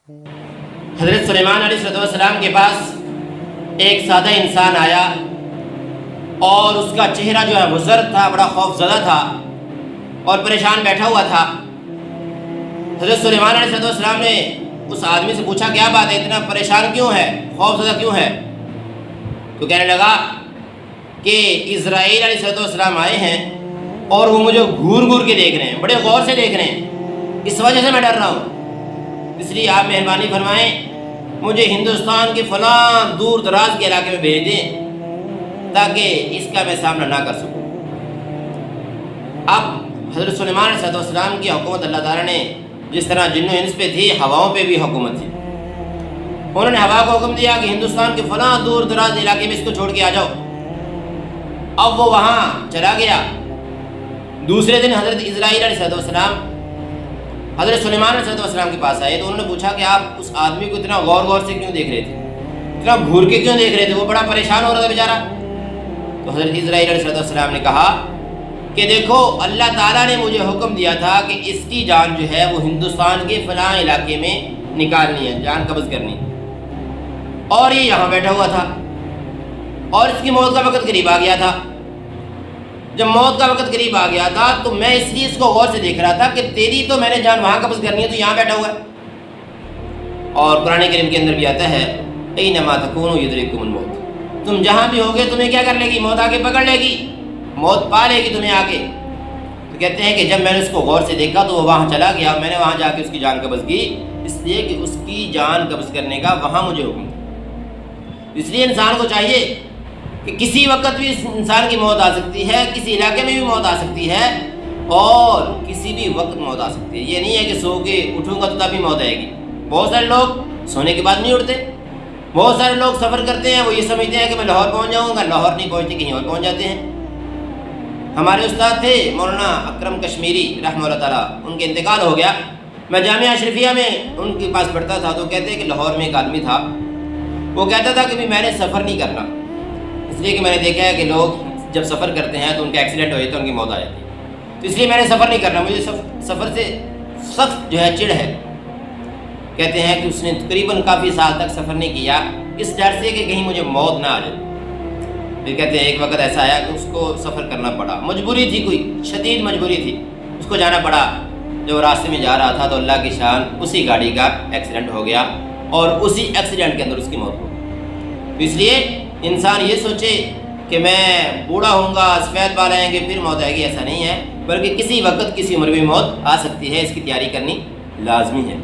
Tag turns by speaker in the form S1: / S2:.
S1: حضرت سلیمان علیہ السلام کے پاس ایک سادہ انسان آیا اور اس کا چہرہ جو ہے وہ زرد تھا، بڑا خوف زدہ تھا اور پریشان بیٹھا ہوا تھا۔ حضرت سلیمان علیہ السلام نے اس آدمی سے پوچھا کیا بات ہے، اتنا پریشان کیوں ہے، خوف زدہ کیوں ہے؟ تو کہنے لگا کہ اسرائیل علیہ السلام آئے ہیں اور وہ مجھے گھور گھور کے دیکھ رہے ہیں، بڑے غور سے دیکھ رہے ہیں، اس وجہ سے میں ڈر رہا ہوں۔ اس لیے آپ مہربانی فرمائیں مجھے ہندوستان کے فلاں دور دراز کے علاقے میں بھیج دیں تاکہ اس کا میں سامنا نہ کر سکوں۔ اب حضرت سلیمان علیہ السلام کی حکومت اللہ تعالیٰ نے جس طرح جن و انس پہ تھی، ہواؤں پہ بھی حکومت تھی۔ انہوں نے ہوا کو حکم دیا کہ ہندوستان کے فلاں دور دراز علاقے میں اس کو چھوڑ کے آ جاؤ۔ اب وہ وہاں چلا گیا۔ دوسرے دن حضرت اسرائیل علیہ السلام حضرت سلیمان علیہ السلام کے پاس آئے تو انہوں نے پوچھا کہ آپ اس آدمی کو اتنا غور غور سے کیوں دیکھ رہے تھے، اتنا گھور کے کیوں دیکھ رہے تھے، وہ بڑا پریشان ہو رہا تھا بیچارہ۔ تو حضرت اسرائیل علیہ السلام نے کہا کہ دیکھو اللہ تعالیٰ نے مجھے حکم دیا تھا کہ اس کی جان جو ہے وہ ہندوستان کے فلاں علاقے میں نکالنی ہے، جان قبض کرنی، اور یہ یہاں بیٹھا ہوا تھا اور اس کی موت کا وقت قریب آ گیا تھا۔ جب موت کا وقت قریب آ گیا تھا تو میں اس لیے اس کو غور سے دیکھ رہا تھا کہ تیری تو میں نے جان وہاں قبض کرنی ہے، تو یہاں بیٹھا ہوا ہے۔ اور قرآن کریم کے اندر بھی آتا ہے اینما تکونوا یدرککم الموت، تم جہاں بھی ہوگے تمہیں کیا کر لے گی، موت آ کے پکڑ لے گی، موت پا لے گی تمہیں آ کے۔ تو کہتے ہیں کہ جب میں نے اس کو غور سے دیکھا تو وہ وہاں چلا گیا، میں نے وہاں جا کے اس کی جان قبض کی، اس لیے کہ اس کی جان قبض کرنے کا وہاں مجھے حکم تھا۔ اس لیے انسان کو چاہیے کہ کسی وقت بھی اس انسان کی موت آ سکتی ہے، کسی علاقے میں بھی موت آ سکتی ہے اور کسی بھی وقت موت آ سکتی ہے۔ یہ نہیں ہے کہ سو کے اٹھوں گا تو تب بھی موت آئے گی۔ بہت سارے لوگ سونے کے بعد نہیں اٹھتے، بہت سارے لوگ سفر کرتے ہیں، وہ یہ سمجھتے ہیں کہ میں لاہور پہنچ جاؤں گا، لاہور نہیں پہنچتے، کہیں اور پہنچ جاتے ہیں۔ ہمارے استاد تھے مولانا اکرم کشمیری رحمہ اللہ تعالیٰ، ان کے انتقال ہو گیا۔ میں جامعہ اشرفیہ میں ان کے پاس پڑھتا تھا تو کہتے ہیں کہ لاہور میں ایک آدمی تھا، وہ کہتا تھا کہ میں نے سفر نہیں کرنا، اس لیے کہ میں نے دیکھا ہے کہ لوگ جب سفر کرتے ہیں تو ان کا ایکسیڈنٹ ہو جاتا ہے، ان کی موت آ جاتی ہے، تو اس لیے میں نے سفر نہیں کرنا، مجھے سفر سے سخت جو ہے چڑ ہے۔ کہتے ہیں کہ اس نے تقریباً کافی سال تک سفر نہیں کیا، اس ڈر سے کہ کہیں مجھے موت نہ آ جائے۔ پھر کہتے ہیں ایک وقت ایسا آیا کہ اس کو سفر کرنا پڑا، مجبوری تھی، کوئی شدید مجبوری تھی، اس کو جانا پڑا۔ جب راستے میں جا رہا تھا تو اللہ کی شان اسی گاڑی کا ایکسیڈنٹ ہو گیا اور اسی ایکسیڈنٹ کے اندر اس کی موت ہو گئی۔ اس لیے انسان یہ سوچے کہ میں بوڑھا ہوں گا، سفید بال آئیں گے پھر موت آئے گی، ایسا نہیں ہے، بلکہ کسی وقت کسی عمر میں موت آ سکتی ہے، اس کی تیاری کرنی لازمی ہے۔